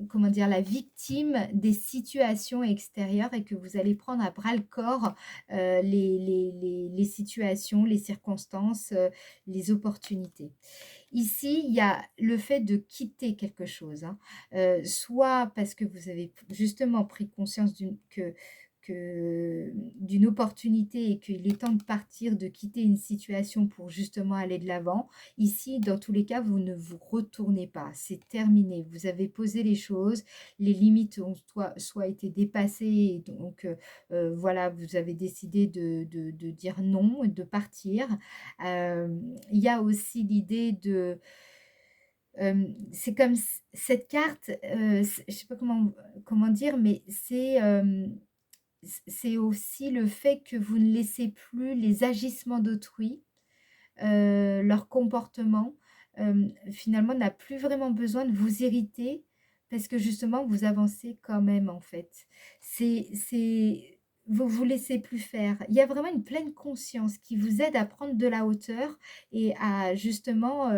comment dire, la victime des situations extérieures et que vous allez prendre à bras le corps les situations, les circonstances, les opportunités. Ici, il y a le fait de quitter quelque chose, hein. Soit parce que vous avez justement pris conscience d'une opportunité et qu'il est temps de partir, de quitter une situation pour justement aller de l'avant. Ici, dans tous les cas, vous ne vous retournez pas. C'est terminé. Vous avez posé les choses. Les limites ont soit été dépassées. Et donc, voilà, vous avez décidé de dire non et de partir. Il y a aussi l'idée de... c'est comme cette carte, je sais pas comment dire, mais c'est aussi le fait que vous ne laissez plus les agissements d'autrui, leur comportement, finalement n'a plus vraiment besoin de vous irriter parce que justement vous avancez quand même en fait. Vous vous laissez plus faire. Il y a vraiment une pleine conscience qui vous aide à prendre de la hauteur et à justement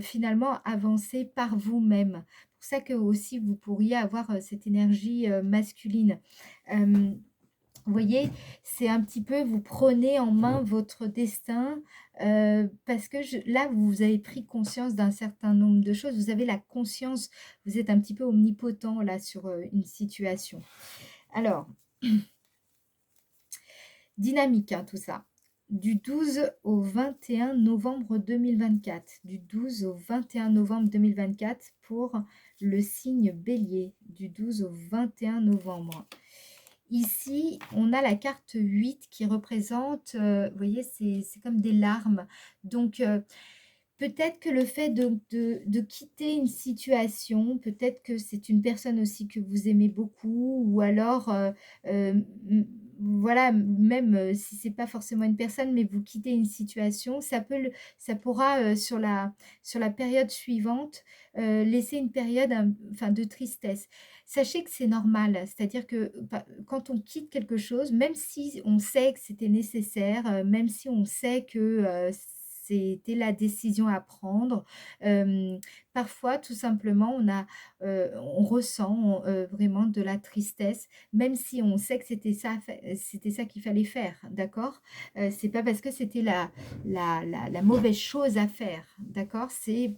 finalement avancer par vous-même. C'est pour ça que aussi vous pourriez avoir cette énergie masculine. Vous voyez, c'est un petit peu, vous prenez en main votre destin parce que là, vous avez pris conscience d'un certain nombre de choses. Vous avez la conscience, vous êtes un petit peu omnipotent là sur une situation. Alors, dynamique, hein, tout ça. Du 12 au 21 novembre 2024. Du 12 au 21 novembre 2024 pour le signe Bélier. Du 12 au 21 novembre. Ici, on a la carte 8 qui représente, vous voyez, c'est comme des larmes. Donc, peut-être que le fait de quitter une situation, peut-être que c'est une personne aussi que vous aimez beaucoup, ou alors, voilà, même si c'est pas forcément une personne, mais vous quittez une situation, ça pourra sur la période suivante laisser une période enfin, de tristesse. Sachez que c'est normal, c'est-à-dire que quand on quitte quelque chose, même si on sait que c'était nécessaire, même si on sait que c'était la décision à prendre. Parfois, tout simplement, on ressent vraiment de la tristesse, même si on sait que c'était ça qu'il fallait faire, d'accord? C'est pas parce que c'était la mauvaise chose à faire, d'accord? C'est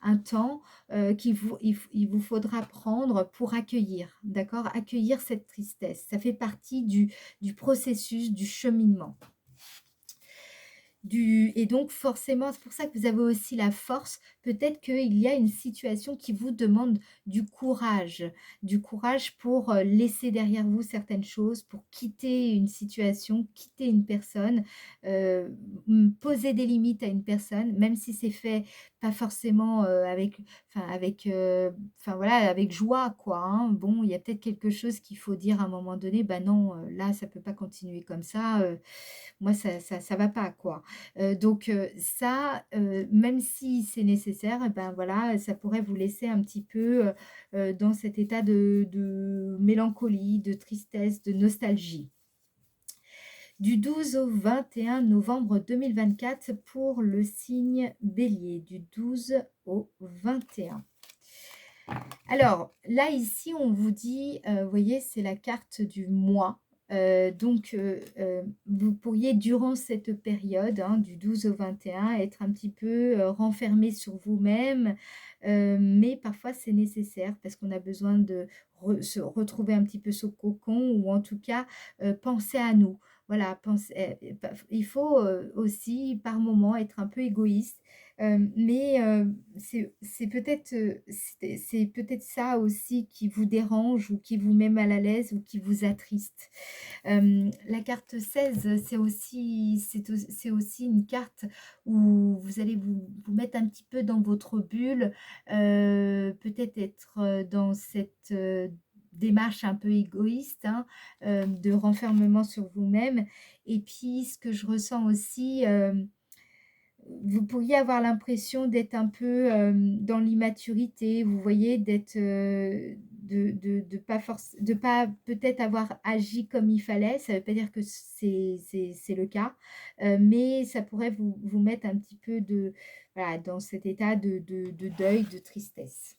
un temps il vous faudra prendre pour accueillir, d'accord? Accueillir cette tristesse. Ça fait partie du processus, du cheminement. Et donc forcément, c'est pour ça que vous avez aussi la force. Peut-être qu'il y a une situation qui vous demande du courage pour laisser derrière vous certaines choses, pour quitter une situation, quitter une personne, euh, poser des limites à une personne, même si c'est fait pas forcément enfin voilà, avec joie, quoi, hein. Bon, il y a peut-être quelque chose qu'il faut dire à un moment donné, bah non, là, ça peut pas continuer comme ça. Moi, ça va pas, quoi. Donc ça, même si c'est nécessaire, et ben, voilà, ça pourrait vous laisser un petit peu, dans cet état de mélancolie, de tristesse, de nostalgie. Du 12 au 21 novembre 2024 pour le signe Bélier, du 12 au 21. Alors, là, ici, on vous dit, vous voyez, c'est la carte du mois. Donc, vous pourriez, durant cette période, hein, du 12 au 21, être un petit peu renfermé sur vous-même, mais parfois c'est nécessaire parce qu'on a besoin de se retrouver un petit peu ce cocon ou en tout cas penser à nous. Voilà, il faut aussi par moment être un peu égoïste, mais c'est peut-être c'est peut-être ça aussi qui vous dérange ou qui vous met mal à l'aise ou qui vous attriste. La carte 16, c'est aussi une carte où vous allez vous mettre un petit peu dans votre bulle, peut-être être dans cette démarche un peu égoïste, hein, de renfermement sur vous-même. Et puis, ce que je ressens aussi, vous pourriez avoir l'impression d'être un peu dans l'immaturité, vous voyez, d'être, de pas peut-être avoir agi comme il fallait. Ça ne veut pas dire que c'est le cas, mais ça pourrait vous mettre un petit peu voilà, dans cet état de deuil, de tristesse.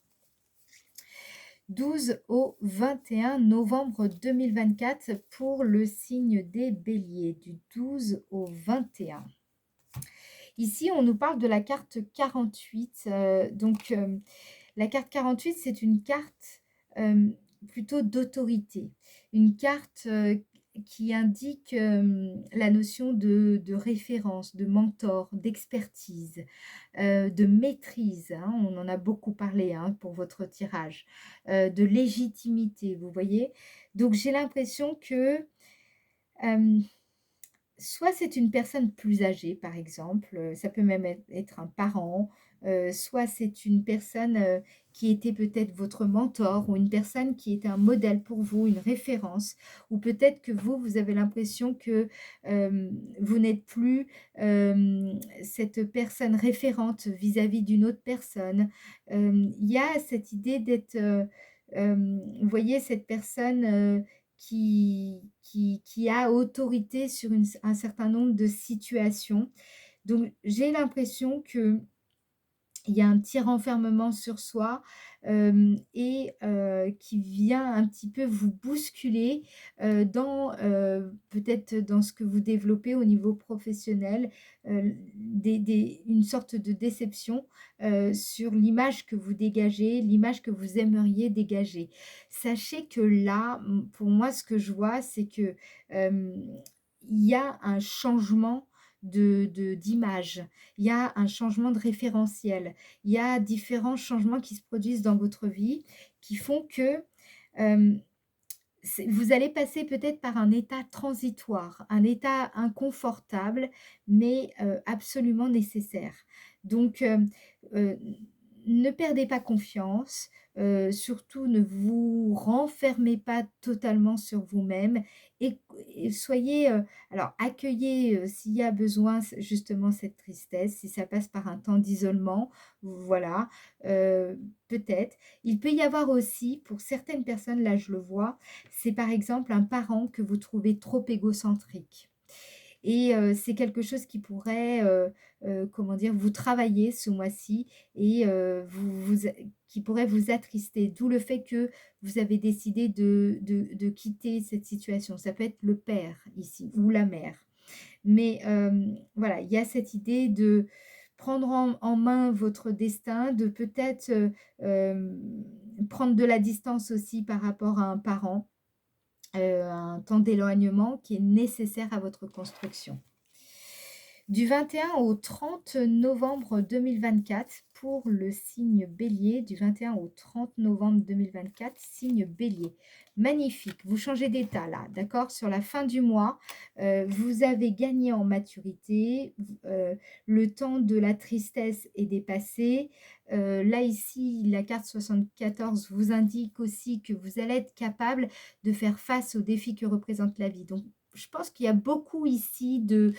12 au 21 novembre 2024 pour le signe des Béliers, du 12 au 21. Ici, on nous parle de la carte 48. La carte 48, c'est une carte plutôt d'autorité. Une carte qui indique la notion de référence, de mentor, d'expertise, de maîtrise, hein. On en a beaucoup parlé, hein, pour votre tirage, de légitimité, vous voyez. Donc, j'ai l'impression que soit c'est une personne plus âgée, par exemple, ça peut même être un parent, soit c'est une personne, qui était peut-être votre mentor ou une personne qui était un modèle pour vous, une référence, ou peut-être que vous avez l'impression que, vous n'êtes plus, cette personne référente vis-à-vis d'une autre personne. Il y a cette idée d'être, vous voyez cette personne, qui a autorité sur un certain nombre de situations. Donc, j'ai l'impression que il y a un petit renfermement sur soi, et qui vient un petit peu vous bousculer, peut-être dans ce que vous développez au niveau professionnel, une sorte de déception, sur l'image que vous dégagez, l'image que vous aimeriez dégager. Sachez que là, pour moi, ce que je vois, c'est que, il y a un changement d'image, il y a un changement de référentiel, il y a différents changements qui se produisent dans votre vie qui font que, hem, vous allez passer peut-être par un état transitoire, un état inconfortable, mais absolument nécessaire. Donc, heu, ne perdez pas confiance, surtout ne vous renfermez pas totalement sur vous-même et soyez, alors accueillez, s'il y a besoin justement cette tristesse, si ça passe par un temps d'isolement, voilà, peut-être. Il peut y avoir aussi, pour certaines personnes, là je le vois, c'est par exemple un parent que vous trouvez trop égocentrique. Et c'est quelque chose qui pourrait, comment dire? Vous travailler ce mois-ci et qui pourrait vous attrister. D'où le fait que vous avez décidé de quitter cette situation. Ça peut être le père ici ou la mère. Mais voilà, il y a cette idée de prendre en main votre destin, de peut-être, prendre de la distance aussi par rapport à un parent, un temps d'éloignement qui est nécessaire à votre construction. Du 21 au 30 novembre 2024 pour le signe Bélier, du 21 au 30 novembre 2024, signe Bélier. Magnifique, vous changez d'état là, d'accord? Sur la fin du mois, vous avez gagné en maturité, le temps de la tristesse est dépassé. Là ici, la carte 74 vous indique aussi que vous allez être capable de faire face aux défis que représente la vie. Donc, je pense qu'il y a beaucoup ici de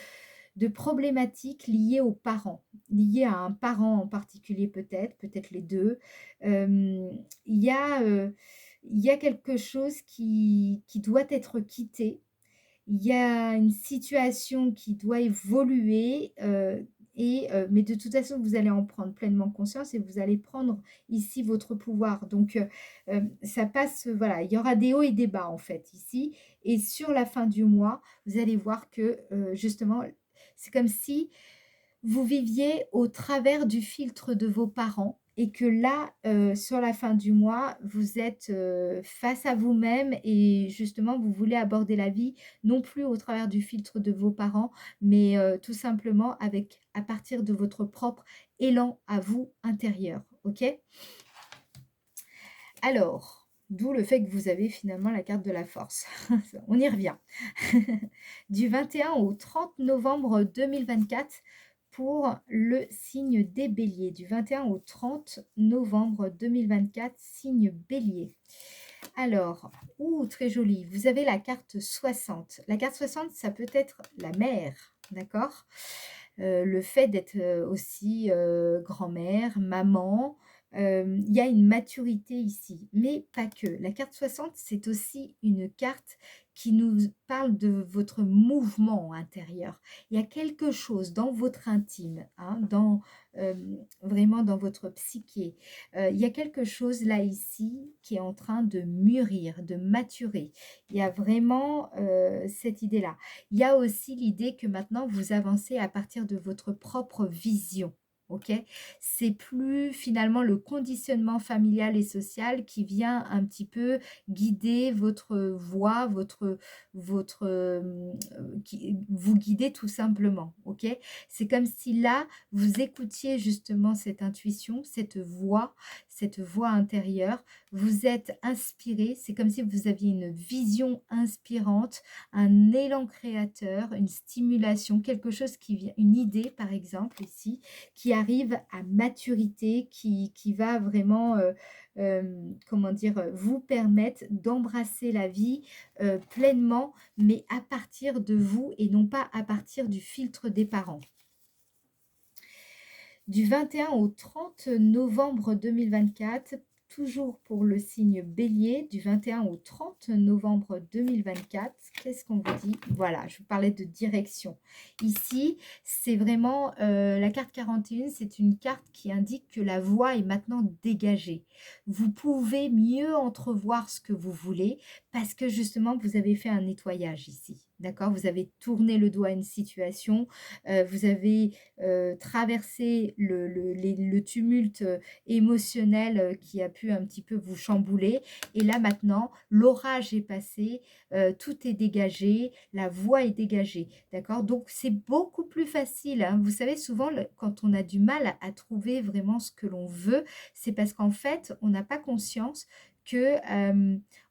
problématiques liées aux parents, liées à un parent en particulier peut-être, peut-être les 2. Il y a, il y a quelque chose qui doit être quitté. Il y a une situation qui doit évoluer, mais de toute façon, vous allez en prendre pleinement conscience et vous allez prendre ici votre pouvoir. Donc, ça passe, voilà, il y aura des hauts et des bas en fait ici et sur la fin du mois, vous allez voir que, justement, c'est comme si vous viviez au travers du filtre de vos parents et que là, sur la fin du mois, vous êtes, face à vous-même et justement, vous voulez aborder la vie, non plus au travers du filtre de vos parents, mais tout simplement avec à partir de votre propre élan à vous intérieur, OK? Alors, d'où le fait que vous avez finalement la carte de la force. On y revient. Du 21 au 30 novembre 2024 pour le signe des béliers. Du 21 au 30 novembre 2024, signe bélier. Alors, très joli, vous avez la carte 60. La carte 60, ça peut être la mère, d'accord? Le fait d'être aussi grand-mère, maman, il y a une maturité ici, mais pas que. La carte 60, c'est aussi une carte qui nous parle de votre mouvement intérieur. Il y a quelque chose dans votre intime, hein, vraiment dans votre psyché. Il y a quelque chose là ici qui est en train de mûrir, de maturer. Il y a vraiment cette idée-là. Il y a aussi l'idée que maintenant vous avancez à partir de votre propre vision. OK? C'est plus finalement le conditionnement familial et social qui vient un petit peu guider votre voie, qui vous guider tout simplement. OK? C'est comme si là, vous écoutiez justement cette intuition, cette voix intérieure. Vous êtes inspiré, c'est comme si vous aviez une vision inspirante, un élan créateur, une stimulation, quelque chose qui vient, une idée par exemple ici, qui arrive à maturité, qui va vraiment, comment dire, vous permettre d'embrasser la vie pleinement, mais à partir de vous et non pas à partir du filtre des parents. Du 21 au 30 novembre 2024, toujours pour le signe bélier, du 21 au 30 novembre 2024, qu'est-ce qu'on vous dit? Voilà, je vous parlais de direction. Ici, c'est vraiment la carte 41, c'est une carte qui indique que la voie est maintenant dégagée. Vous pouvez mieux entrevoir ce que vous voulez parce que justement, vous avez fait un nettoyage ici. D'accord? Vous avez tourné le dos à une situation, vous avez, traversé le tumulte, émotionnel, qui a pu un petit peu vous chambouler et là maintenant, l'orage est passé, tout est dégagé, la voie est dégagée, d'accord? Donc c'est beaucoup plus facile, hein. Vous savez souvent quand on a du mal à trouver vraiment ce que l'on veut, c'est parce qu'en fait, on n'a pas conscience que,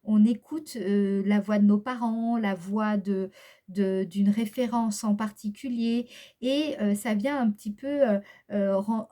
on écoute, la voix de nos parents, la voix d'une référence en particulier et ça vient un petit peu, ren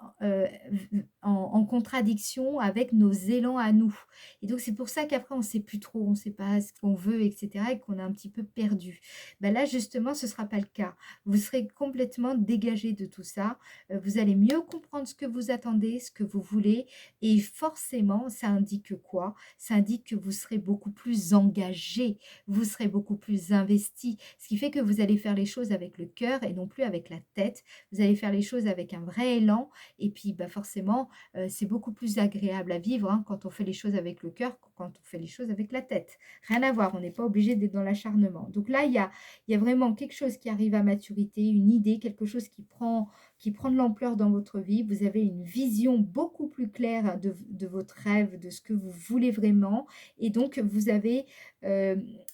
en contradiction avec nos élans à nous et donc c'est pour ça qu'après on ne sait plus trop, on ne sait pas ce qu'on veut et cetera et qu'on est un petit peu perdu. Bah, là justement ce ne sera pas le cas. Vous serez complètement dégagé de tout ça, vous allez mieux comprendre ce que vous attendez, ce que vous voulez et forcément ça indique quoi? Ça indique que vous serez beaucoup plus engagé, vous serez beaucoup plus investi, ce qui fait que vous allez faire les choses avec le cœur et non plus avec la tête. Vous allez faire les choses avec un vrai élan et puis, bah, forcément, c'est beaucoup plus agréable à vivre, hein, quand on fait les choses avec le cœur que quand on fait les choses avec la tête. Rien à voir, on n'est pas obligé d'être dans l'acharnement. Donc là, il y a vraiment quelque chose qui arrive à maturité, une idée, quelque chose qui prend de l'ampleur dans votre vie. Vous avez une vision beaucoup plus claire de votre rêve, de ce que vous voulez vraiment et donc vous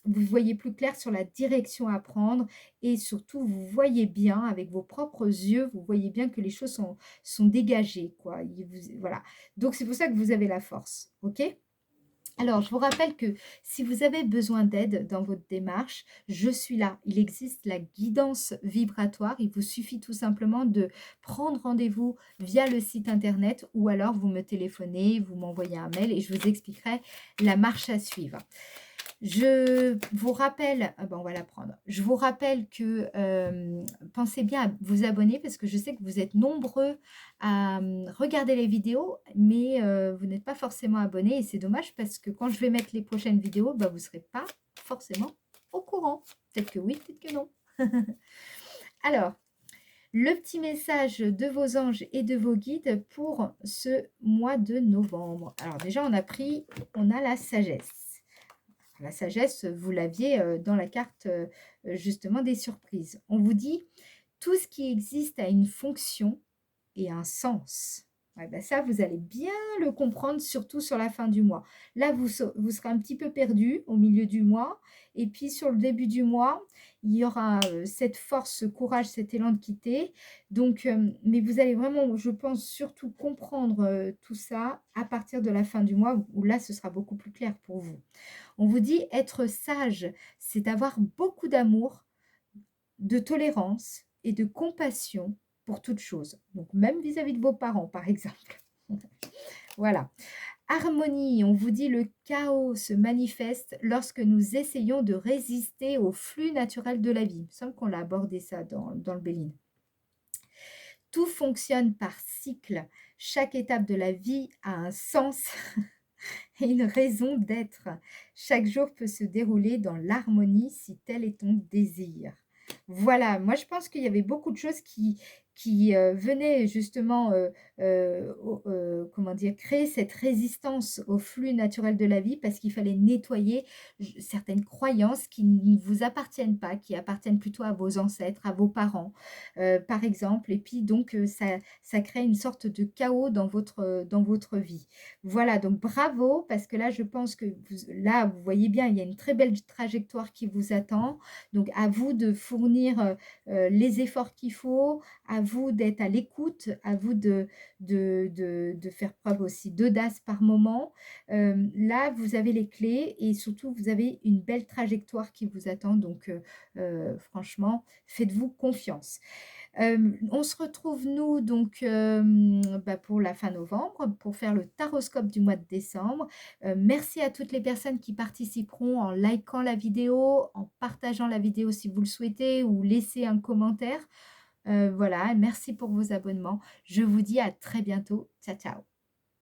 voyez plus clair sur la direction à prendre et surtout vous voyez bien avec vos propres yeux, vous voyez bien que les choses sont dégagées, quoi. Voilà. Donc c'est pour ça que vous avez la force, ok? Alors, je vous rappelle que si vous avez besoin d'aide dans votre démarche, je suis là. Il existe la guidance vibratoire. Il vous suffit tout simplement de prendre rendez-vous via le site internet ou alors vous me téléphonez, vous m'envoyez un mail et je vous expliquerai la marche à suivre. Je vous rappelle, ah ben on va la prendre. Je vous rappelle que pensez bien à vous abonner parce que je sais que vous êtes nombreux à regarder les vidéos, mais vous n'êtes pas forcément abonnés et c'est dommage parce que quand je vais mettre les prochaines vidéos, bah, vous ne serez pas forcément au courant. Peut-être que oui, peut-être que non. Alors, le petit message de vos anges et de vos guides pour ce mois de novembre. Alors déjà, on a la sagesse. La sagesse, vous l'aviez dans la carte justement des surprises. On vous dit, tout ce qui existe a une fonction et un sens. Ouais, ben ça, vous allez bien le comprendre, surtout sur la fin du mois. Là, vous serez un petit peu perdu au milieu du mois. Et puis, sur le début du mois, il y aura cette force, ce courage, cet élan de quitter. Donc, mais vous allez vraiment, je pense, surtout comprendre tout ça à partir de la fin du mois, où là, ce sera beaucoup plus clair pour vous. On vous dit être sage, c'est avoir beaucoup d'amour, de tolérance et de compassion pour toute chose. Donc même vis-à-vis de vos parents, par exemple. Voilà. Harmonie, on vous dit le chaos se manifeste lorsque nous essayons de résister au flux naturel de la vie. Il me semble qu'on l'a abordé ça dans le Béline. Tout fonctionne par cycle. Chaque étape de la vie a un sens et une raison d'être. Chaque jour peut se dérouler dans l'harmonie si tel est ton désir. Voilà, moi je pense qu'il y avait beaucoup de choses qui venaient justement, comment dire, créer cette résistance au flux naturel de la vie parce qu'il fallait nettoyer certaines croyances qui ne vous appartiennent pas, qui appartiennent plutôt à vos ancêtres, à vos parents, par exemple. Et puis donc, ça crée une sorte de chaos dans votre vie. Voilà, donc bravo, parce que là, je pense que là, vous voyez bien, il y a une très belle trajectoire qui vous attend. Donc, à vous de fournir les efforts qu'il faut, à vous d'être à l'écoute, à vous de faire preuve aussi d'audace par moment. Là, vous avez les clés et surtout, vous avez une belle trajectoire qui vous attend. Donc, franchement, faites-vous confiance. On se retrouve nous donc bah, pour la fin novembre, pour faire le taroscope du mois de décembre. Merci à toutes les personnes qui participeront en likant la vidéo, en partageant la vidéo si vous le souhaitez ou laissez un commentaire. Voilà, merci pour vos abonnements. Je vous dis à très bientôt. Ciao, ciao.